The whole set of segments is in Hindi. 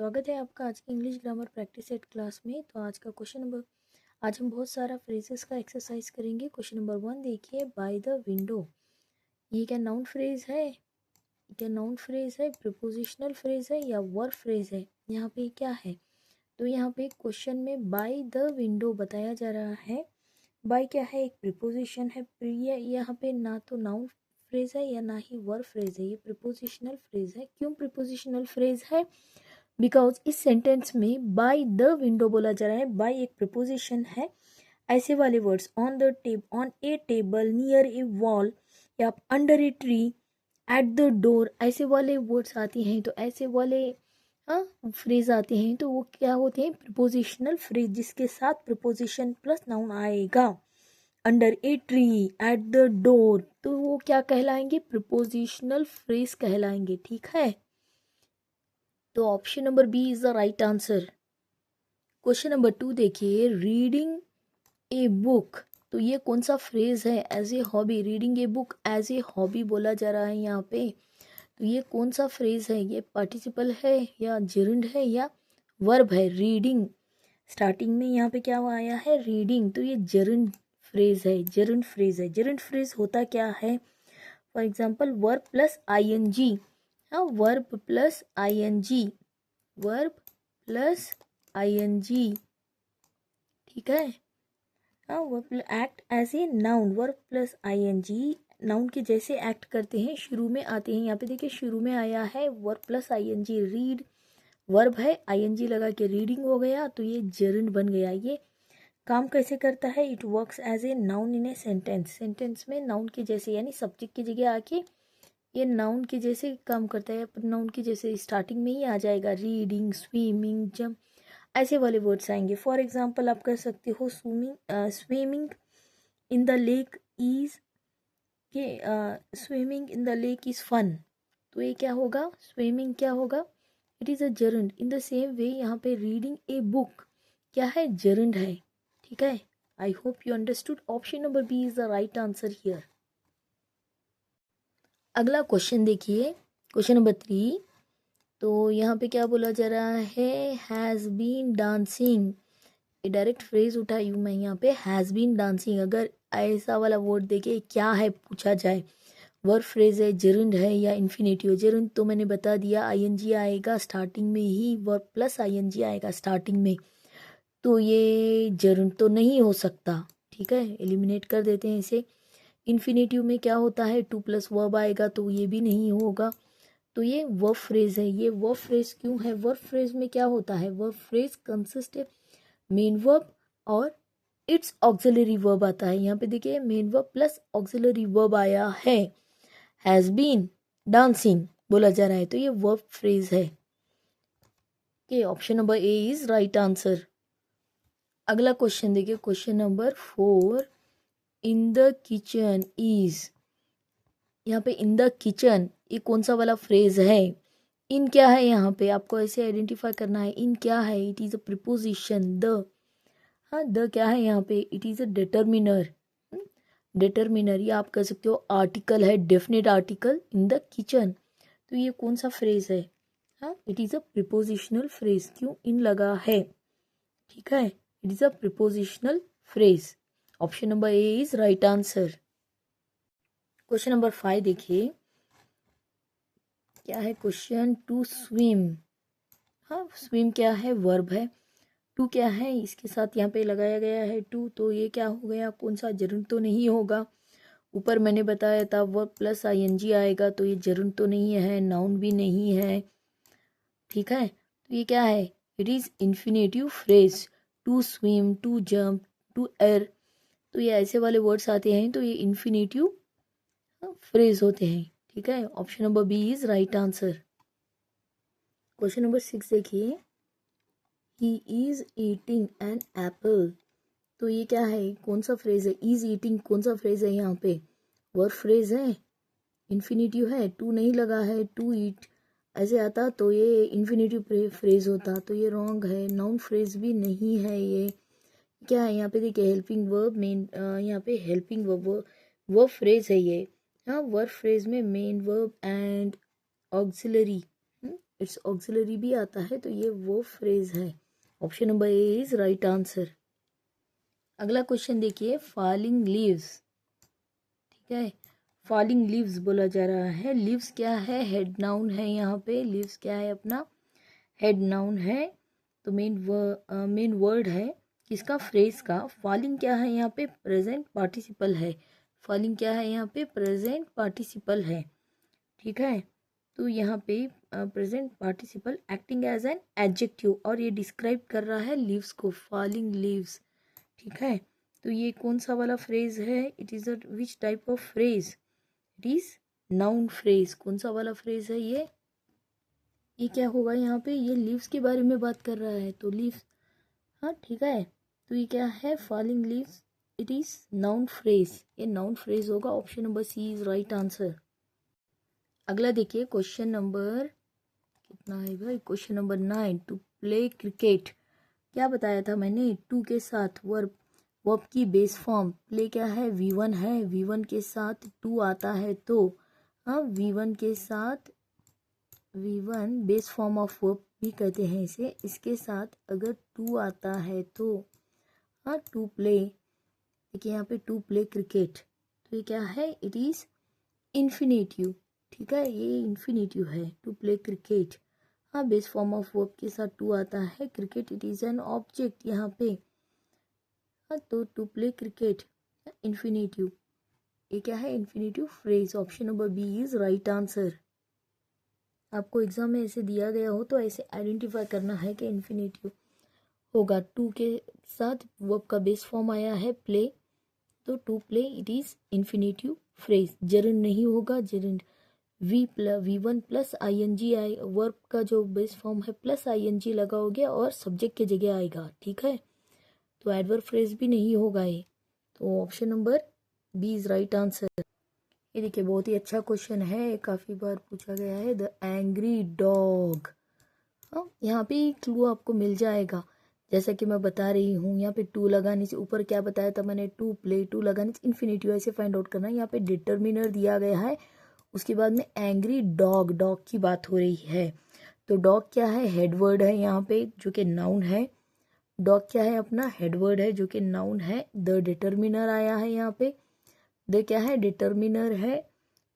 स्वागत है आपका आज की English grammar practice set class में। तो आज का क्वेश्चन नंबर आज हम बहुत सारा फ्रेजेस का एक्सरसाइज करेंगे। क्वेश्चन नंबर 1 देखिए, बाय द विंडो। ये क्या नाउन फ्रेज है? क्या नाउन फ्रेज है, प्रीपोजिशनल फ्रेज है या वर्ब फ्रेज है? यहाँ पे क्या है? तो यहाँ पे क्वेश्चन में बाय द विंडो बताया जा रहा है। बाय क्या है? एक प्रीपोजिशन है। यहाँ पे ना तो नाउन फ्रेज है या ना ही वर्ब फ्रेज है, ये प्रीपोजिशनल फ्रेज है। क्यों प्रीपोजिशनल फ्रेज है? बिकॉज इस सेंटेंस में बाय द विंडो बोला जा रहा है। बाय एक प्रपोजिशन है। ऐसे वाले words on a table, near a wall या under a tree, at the door, ऐसे वाले वर्ड्स आते हैं। तो ऐसे वाले फ्रेज आते हैं तो वो क्या होते हैं? प्रपोजिशनल फ्रेज, जिसके साथ प्रपोजिशन प्लस नाउन आएगा। Under a tree, at the door, तो वो क्या कहलाएंगे? प्रपोजिशनल फ्रेज कहलाएंगे। ठीक है, तो option number B is the right answer. Question number 2 देखिए, रीडिंग ए बुक। तो ये कौन सा फ्रेज है? As a hobby, reading a book as a hobby बोला जा रहा है यहाँ पे। तो ये कौन सा फ्रेज है? ये पार्टिसिपल है या जेरिंड है या वर्ब है? रीडिंग, स्टार्टिंग में यहाँ पे क्या आया है? रीडिंग, तो ये जेरिंड फ्रेज है। जेरिंड फ्रेज है। जेरिंड फ्रेज होता क्या है? For example verb plus I N G. हाँ, verb plus I N G, verb plus I N G. ठीक है, हाँ, verb act as a noun, verb plus I N G noun के जैसे एक्ट करते हैं, शुरू में आते हैं। यहाँ पे देखिए शुरू में आया है verb plus I N G. Read verb है, आई एन जी लगा के रीडिंग हो गया, तो ये जेरिंड बन गया। ये काम कैसे करता है? It works as a noun in a sentence. Sentence में नाउन के जैसे, यानी सब्जेक्ट की जगह आके ये नाउन के जैसे काम करता है। नाउन के जैसे स्टार्टिंग में ही आ जाएगा। रीडिंग, स्विमिंग, जंप, ऐसे वाले वर्ड्स आएंगे। फॉर एग्जाम्पल आप कर सकते हो swimming in the lake is के swimming in the lake is fun. तो ये क्या होगा? स्विमिंग क्या होगा? It is a gerund. In the same way यहाँ पे रीडिंग ए बुक क्या है? जर्नड है। ठीक है, I hope you understood. Option number B is the right answer here. अगला क्वेश्चन देखिए, क्वेश्चन नंबर 3। तो यहाँ पे क्या बोला जा रहा है? Has been dancing. ये डायरेक्ट फ्रेज उठाई हूँ मैं यहाँ पे, हैज़ बीन डांसिंग। अगर ऐसा वाला वर्ड देखे क्या है पूछा जाए, वर्ब फ्रेज है, जेरिंड है या इन्फिनेटिव। जेरिंड तो मैंने बता दिया, आईएनजी आएगा स्टार्टिंग में ही, वर्ब प्लस आईएनजी आएगा स्टार्टिंग में, तो ये जेरिंड तो नहीं हो सकता। ठीक है, एलिमिनेट कर देते हैं इसे। इन्फिनेटिव में क्या होता है? टू प्लस वर्ब आएगा, तो ये भी नहीं होगा। तो ये वर्ब फ्रेज है। ये वर्ब फ्रेज क्यों है? वर्ब फ्रेज में क्या होता है? Verb phrase consist main verb और इट्स ऑक्सिलरी वर्ब आता है। यहाँ पे देखिए main verb plus auxiliary verb आया है। हैज बीन डांसिंग बोला जा रहा है, तो ये वर्ब फ्रेज है। के option number A is right answer. अगला क्वेश्चन देखिए, question number 4। In the kitchen is. यहाँ पे इन द किचन, ये कौन सा वाला फ्रेज है? इन क्या है? यहाँ पे आपको ऐसे आइडेंटिफाई करना है। इन क्या है? It is a preposition the. हाँ, द क्या है यहाँ पे? It is a determiner. Determiner, या आप कह सकते हो आर्टिकल है, definite article in the kitchen. तो ये कौन सा फ्रेज है? हाँ, it is a prepositional phrase. क्यों इन लगा है? ठीक है, it is a prepositional phrase. Option number A is right answer. Question number 5 देखिए, क्या है क्वेश्चन? To swim. हाँ, स्विम क्या है? वर्ब है। टू क्या है? इसके साथ यहाँ पे लगाया गया है टू, तो ये क्या हो गया? कौन सा? जरूर तो नहीं होगा। ऊपर मैंने बताया था वर्ब प्लस आईएनजी आएगा, तो ये जरूर तो नहीं है, नाउन भी नहीं है। ठीक है, तो ये क्या है? It is infinitive phrase. To swim, to jump, to air, तो ये ऐसे वाले वर्ड्स आते हैं, तो ये इन्फिनेटिव फ्रेज होते हैं। ठीक है, option number B is right answer. Question number 6 देखिए, he is eating an apple. तो ये क्या है? कौन सा फ्रेज है? इज ईटिंग कौन सा फ्रेज है? यहाँ पे वर्ब फ्रेज है, इन्फिनेटिव है, टू नहीं लगा है। टू ईट ऐसे आता तो ये इन्फिनेटिव फ्रेज होता, तो ये रॉन्ग है। नाउन फ्रेज भी नहीं है। ये क्या है? यहाँ पे देखिए हेल्पिंग वर्ब, मेन, यहाँ पे हेल्पिंग वर्ब फ्रेज है ये। हाँ, वर्ब फ्रेज में main verb and auxiliary it's auxiliary भी आता है, तो ये वो फ्रेज है। Option number A is right answer. अगला क्वेश्चन देखिए, फॉलिंग लीव्स, ठीक है, फॉलिंग लीव्स बोला जा रहा है। लीव्स क्या है, हेड नाउन है यहाँ पे। लीव्स क्या है अपना, हेड नाउन है। तो मेन वर्ड है किसका, फ्रेज का। फॉलिंग क्या है यहाँ पे, प्रेजेंट पार्टिसिपल है। फॉलिंग क्या है यहाँ पे, प्रेजेंट पार्टिसिपल है, ठीक है। तो यहाँ पे present participle acting as an adjective, और ये डिस्क्राइब कर रहा है लीव्स को, फॉलिंग लीव्स, ठीक है। तो ये कौन सा वाला फ्रेज है, it is a which type of phrase, it is noun phrase. कौन सा वाला फ्रेज है ये क्या होगा यहाँ पे, ये लीव्स के बारे में बात कर रहा है, तो लीव्स, हाँ ठीक है। तो ये क्या है, falling leaves, it is noun phrase, ये नाउन फ्रेज होगा। Option number C is right answer. अगला देखिए, क्वेश्चन नंबर कितना है भाई, question number 9, to play cricket. क्या बताया था मैंने, टू के साथ वर्ब, वर्ब की बेस फॉर्म, प्ले क्या है, V1 है, V1 के साथ टू आता है तो, हाँ V1 के साथ, V1 base form of verb भी कहते हैं इसे, इसके साथ अगर टू आता है तो, हाँ टू प्ले, देखिए यहाँ पे टू प्ले क्रिकेट, तो ये क्या है, इट इज इन्फिनेटिव, ठीक है, ये इन्फिनेटिव है, टू प्ले क्रिकेट। हाँ बेस फॉर्म ऑफ वर्ब के साथ टू आता है, cricket it is an object यहाँ पे, हाँ तो टू प्ले क्रिकेट इन्फिनेटिव, ये क्या है, infinitive phrase. Option number B is right answer. आपको एग्जाम में ऐसे दिया गया हो तो ऐसे आइडेंटिफाई करना है कि इन्फिनेटिव होगा, टू के साथ वर्ब का बेस फॉर्म आया है प्ले, तो to play it is infinitive phrase. Gerund नहीं होगा, जेरेंड V1 प्लस ING आई, वर्ब का जो बेस फॉर्म है प्लस ING लगाओगे और सब्जेक्ट के जगह आएगा, ठीक है। तो एडवर्ब फ्रेज भी नहीं होगा ये, तो option number B is right answer. ये देखिए बहुत ही अच्छा क्वेश्चन है, काफ़ी बार पूछा गया है, द एंग्री डॉग। हाँ यहाँ पे क्लू आपको मिल जाएगा, जैसा कि मैं बता रही हूँ, यहाँ पे टू लगाने से, ऊपर क्या बताया था मैंने, टू प्ले, टू लगाने से इन्फिनेटिव, ऐसे फाइंड आउट करना है। यहाँ पे डिटर्मिनर दिया गया है, उसके बाद में एंग्री डॉग, डॉग की बात हो रही है, तो डॉग क्या है, हेड वर्ड है यहाँ पे जो कि नाउन है। डॉग क्या है अपना, हेड वर्ड है जो कि नाउन है। द डिटर्मिनर आया है यहाँ पे, द क्या है, डिटर्मिनर है,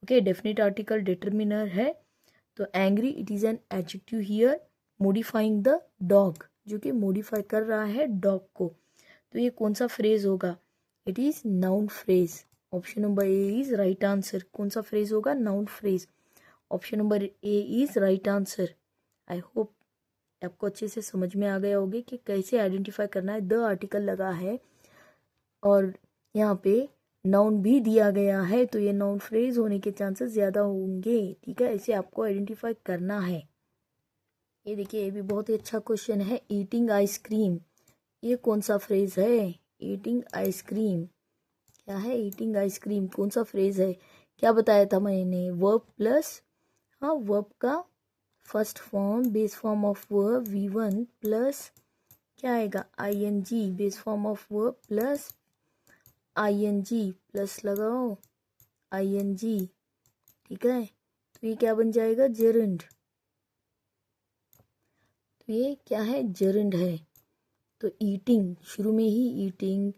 ओके, डेफिनेट आर्टिकल डिटर्मिनर है। तो angry it is an adjective here modifying the dog, जो कि मॉडिफाई कर रहा है डॉग को। तो ये कौन सा फ्रेज होगा, it is noun phrase. Option number A is right answer. कौन सा फ्रेज होगा, noun phrase. Option number A is right answer. I hope आपको अच्छे से समझ में आ गया होगा कि कैसे आइडेंटिफाई करना है। द आर्टिकल लगा है और यहाँ पे नाउन भी दिया गया है, तो ये नाउन फ्रेज होने के चांसेस ज़्यादा होंगे, ठीक है, ऐसे आपको आइडेंटिफाई करना है। ये देखिए ये भी बहुत ही अच्छा क्वेश्चन है, ईटिंग आइसक्रीम, ये कौन सा फ्रेज है, ईटिंग आइसक्रीम क्या है, ईटिंग आइसक्रीम कौन सा फ्रेज है। क्या बताया था मैंने, वर्ब प्लस, हाँ वर्ब का first form, base form of verb V1 plus क्या आएगा, ING, base form of verb plus ING, plus लगाओ ING, ठीक है। तो ये क्या बन जाएगा, जेरेंड, तो ये क्या है, जेरेंड है। तो ईटिंग, शुरू में ही ईटिंग,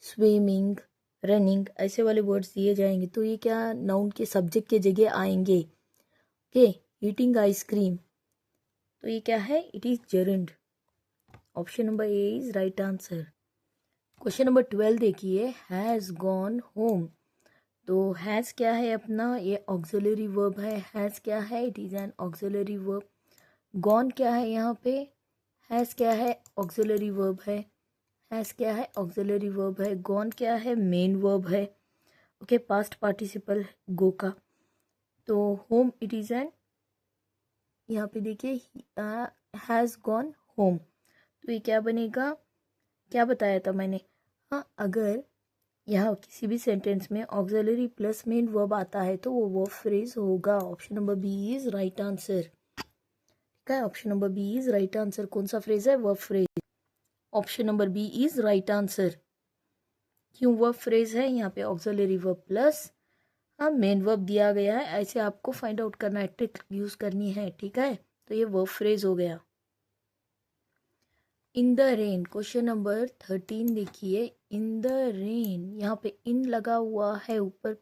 स्विमिंग, रनिंग ऐसे वाले वर्ड्स दिए जाएंगे, तो ये क्या, नाउन के सब्जेक्ट के जगह आएंगे, ओके। ईटिंग आइसक्रीम, तो ये क्या है, it is gerund. Option number A is right answer. Question number 12 देखिए, हैज़ गॉन होम। तो हैज़ क्या है अपना, ये ऑक्सिलरी वर्ब है, हैज़ क्या है, it is an auxiliary verb. Gone क्या है यहाँ पे, हैज़ क्या है, ऑक्सिलरी वर्ब है, हैज़ क्या है, ऑक्सिलरी वर्ब है। गॉन क्या है, मेन वर्ब है, ओके, पास्ट पार्टिसिपल गो का। तो होम इट इज़ एन, यहाँ पे देखिए हैज़ गॉन होम, तो ये क्या बनेगा, क्या बताया था मैंने, हाँ अगर यहाँ किसी भी सेंटेंस में ऑक्सिलरी प्लस मेन वर्ब आता है तो वो वर्ब फ्रेज होगा। Option number B is right answer, ठीक है, option number B is right answer. कौन सा फ्रेज है, verb phrase. Option number B is right answer. क्यों वर्ब फ्रेज है, यहाँ पे ऑक्सिलरी वर्ब प्लस हाँ मेन वर्ब दिया गया है, ऐसे आपको फाइंड आउट करना है, ट्रिक यूज करनी है, ठीक है। तो ये वर्ब फ्रेज हो गया। In the rain, question number 13 देखिए। इन द रेन, यहाँ पे इन लगा हुआ है ऊपर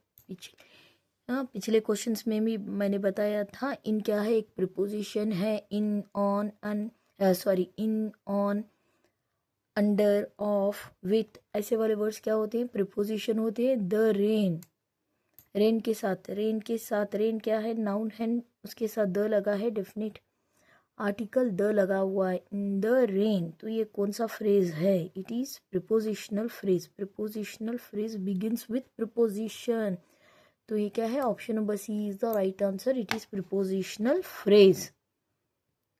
पिछले क्वेश्चंस में भी मैंने बताया था। इन क्या है, एक प्रीपोजिशन है। In, on, in, on, under, of, with, ऐसे वाले वर्ड्स क्या होते हैं, प्रीपोजिशन होते हैं। द रेन, रेन के साथ रेन क्या है, नाउन है, उसके साथ द लगा है, डेफिनेट आर्टिकल द लगा हुआ है। इन द रेन, तो ये कौन सा फ्रेज है, it is prepositional phrase. Prepositional phrase begins with preposition, तो ये क्या है, option number C is the right answer, it is prepositional phrase.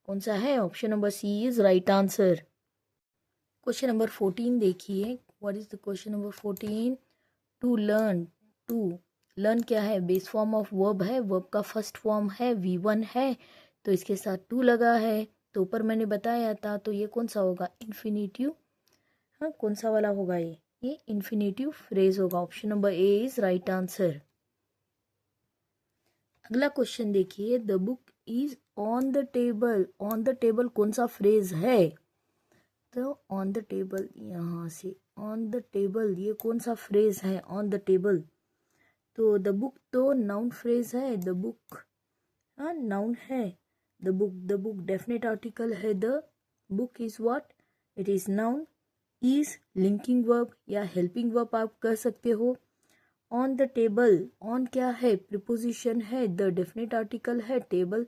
कौन सा है, option number C is right answer. Question number 14 देखिए। What is the question number 14? To learn, to learn क्या है, बेस फॉर्म ऑफ वर्ब है, वर्ब का फर्स्ट फॉर्म है, V1 है, तो इसके साथ टू लगा है, तो ऊपर मैंने बताया था, तो ये कौन सा होगा, इन्फिनेटिव। हाँ, कौन सा वाला होगा ये इन्फिनेटिव फ्रेज होगा। Option number A is right answer. अगला क्वेश्चन देखिए। The book is on the table, on the table कौन सा फ्रेज है, तो ऑन द टेबल, यहाँ से ऑन द टेबल, ये कौन सा फ्रेज है, ऑन द टेबल। तो द बुक तो नाउन फ्रेज है, द बुक हाँ नाउन है। द बुक डेफिनेट आर्टिकल है। The book is what, it is noun. Is linking verb या हेल्पिंग वर्ब आप कह सकते हो। ऑन द टेबल, ऑन क्या है, प्रीपोजिशन है, द डेफिनेट आर्टिकल है, टेबल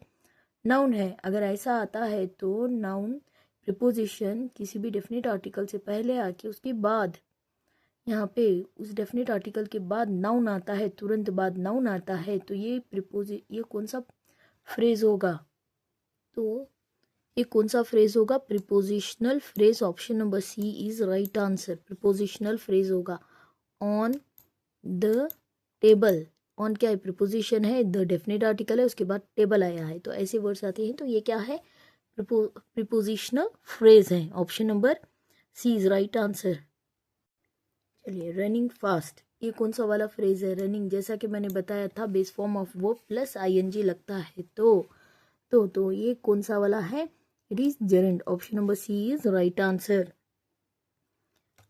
नाउन है। अगर ऐसा आता है तो नाउन प्रीपोजिशन किसी भी डेफिनेट आर्टिकल से पहले आके उसके बाद, यहाँ पे उस डेफिनेट आर्टिकल के बाद नाउन आता है, तुरंत बाद नाउन आता है, तो ये कौन सा फ्रेज होगा, तो ये कौन सा फ्रेज होगा, prepositional phrase. Option number C is right answer, prepositional phrase होगा। ऑन द टेबल, ऑन क्या है, प्रीपोजिशन है, द डेफिनेट आर्टिकल है, उसके बाद टेबल आया है, तो ऐसे वर्ड्स आते हैं, तो ये क्या है, प्रीपोजिशनल फ्रेज है। Option number C is right answer. चलिए, रनिंग फास्ट, ये कौन सा वाला फ्रेज है, रनिंग, जैसा कि मैंने बताया था base form of verb plus ING लगता है, तो ये कौन सा वाला है, it is gerund. Option number C is right answer.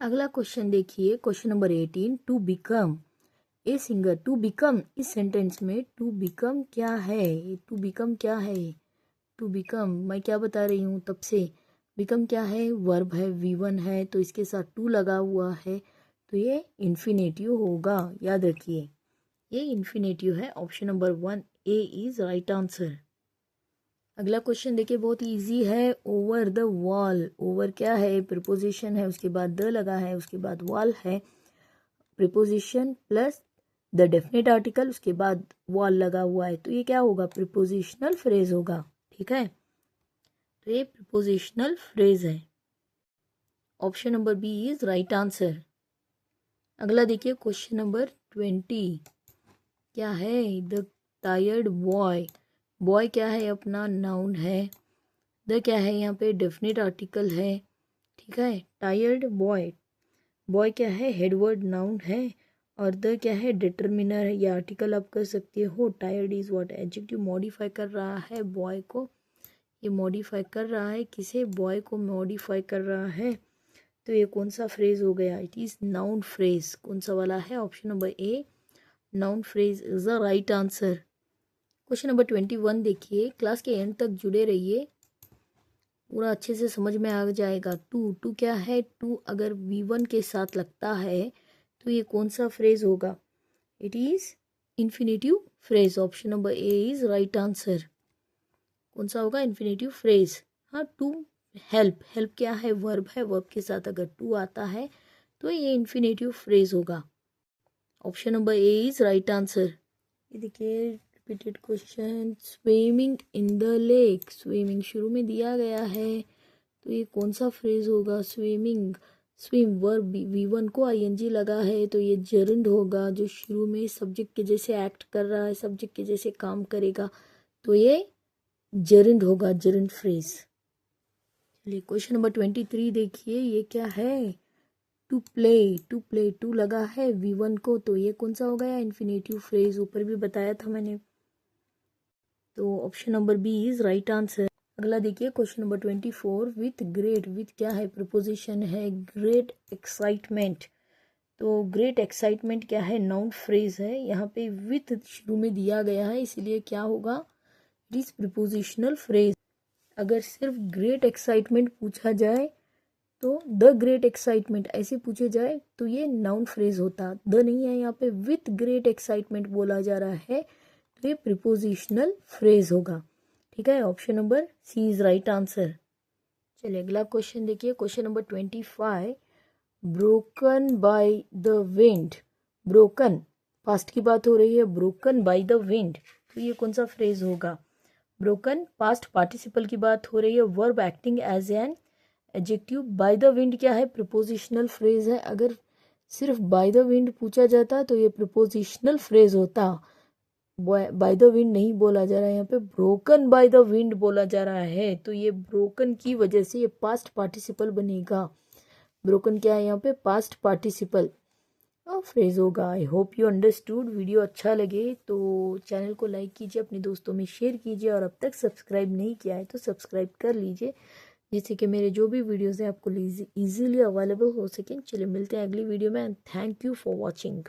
अगला क्वेश्चन देखिए, question number 18। To become a singer, to become, इस सेंटेंस में टू बिकम क्या है, टू बिकम क्या है, टू बिकम मैं क्या बता रही हूँ तब से, बिकम क्या है, वर्ब है, V1 है, तो इसके साथ टू लगा हुआ है, तो ये इन्फिनेटिव होगा, याद रखिए ये इन्फिनेटिव है। Option number 1 A is right answer. अगला क्वेश्चन देखिए, बहुत इजी है। ओवर द वॉल, ओवर क्या है, प्रीपोजिशन है, उसके बाद द लगा है, उसके बाद वॉल है, preposition plus the definite article, उसके बाद वॉल लगा हुआ है, तो ये क्या होगा, प्रीपोजिशनल फ्रेज होगा, ठीक है, तो ये प्रीपोजिशनल फ्रेज है। Option number B is right answer. अगला देखिए, क्वेश्चन नंबर 20 क्या है, द टायर्ड बॉय, बॉय क्या है, अपना नाउन है, द क्या है, यहाँ पे डेफिनेट आर्टिकल है, ठीक है, टायर्ड बॉय, बॉय क्या है, हेडवर्ड नाउन है, और द क्या है, डिटर्मिनर है या आर्टिकल आप कर सकते हो। Tired is what, adjective modify कर रहा है बॉय को, ये मॉडिफाई कर रहा है किसे, बॉय को मॉडिफाई कर रहा है, तो ये कौन सा फ्रेज हो गया, इट इज नाउन फ्रेज। कौन सा वाला है, option number a noun phrase is the right answer. Question number 21 देखिए, क्लास के एंड तक जुड़े रहिए, पूरा अच्छे से समझ में आ जाएगा। टू क्या है, टू अगर V1 के साथ लगता है तो ये कौन सा फ्रेज होगा, it is infinitive phrase. Option number A is right answer. कौन सा होगा, इन्फिनेटिव फ्रेज। हाँ, टू हेल्प, हेल्प क्या है, वर्ब है, वर्ब के साथ अगर टू आता है तो ये इन्फिनेटिव फ्रेज होगा। Option number A is right answer. ये देखिए, repeated question, swimming in the lake, swimming शुरू में दिया गया है, तो ये कौन सा फ्रेज होगा, स्विमिंग, स्विम वर्ब V1 को आईएनजी लगा है, तो ये जरंड होगा, जो शुरू में सब्जेक्ट के जैसे एक्ट कर रहा है, सब्जेक्ट के जैसे काम करेगा, तो ये जरंड होगा, जरंड फ्रेज। चलिए, क्वेश्चन नंबर 23 देखिए, ये क्या है, टू प्ले, टू लगा है V1 को, तो ये कौन सा हो गया, इन्फिनेटिव फ्रेज, ऊपर भी बताया था मैंने, तो option number B is right answer. अगला देखिए question number 24, with great, with क्या है, प्रिपोजिशन है, ग्रेट एक्साइटमेंट। तो ग्रेट एक्साइटमेंट क्या है, नाउन फ्रेज है, यहाँ पे विथ शुरू में दिया गया है, इसलिए क्या होगा, इट इज प्रिपोजिशनल फ्रेज। अगर सिर्फ ग्रेट एक्साइटमेंट पूछा जाए तो द ग्रेट एक्साइटमेंट ऐसे पूछे जाए तो ये नाउन फ्रेज होता, द नहीं है यहाँ पे, विथ ग्रेट एक्साइटमेंट बोला जा रहा है तो ये प्रिपोजिशनल फ्रेज होगा। ठीक है, option number C is right answer. चलिए अगला क्वेश्चन देखिए, question number 25, broken by the wind. Broken past की बात हो रही है, ब्रोकन बाय द विंड, तो ये कौन सा फ्रेज होगा। ब्रोकन पास्ट पार्टिसिपल की बात हो रही है, verb acting as an adjective. By the wind क्या है, प्रिपोजिशनल फ्रेज है। अगर सिर्फ बाय द विंड पूछा जाता तो ये प्रिपोजिशनल फ्रेज होता, बाय द विंड नहीं बोला जा रहा है, यहाँ पे ब्रोकन बाय द विंड बोला जा रहा है, तो ये ब्रोकन की वजह से ये पास्ट पार्टिसिपल बनेगा। ब्रोकन क्या है यहाँ पे, पास्ट पार्टिसिपल फ्रेज होगा। आई होप यू अंडरस्टूड। वीडियो अच्छा लगे तो चैनल को लाइक कीजिए, अपने दोस्तों में शेयर कीजिए, और अब तक सब्सक्राइब नहीं किया है तो सब्सक्राइब कर लीजिए, जिससे कि मेरे जो भी वीडियोस हैं आपको इजीली अवेलेबल हो सकें। चलिए मिलते हैं अगली वीडियो में, and thank you for watching.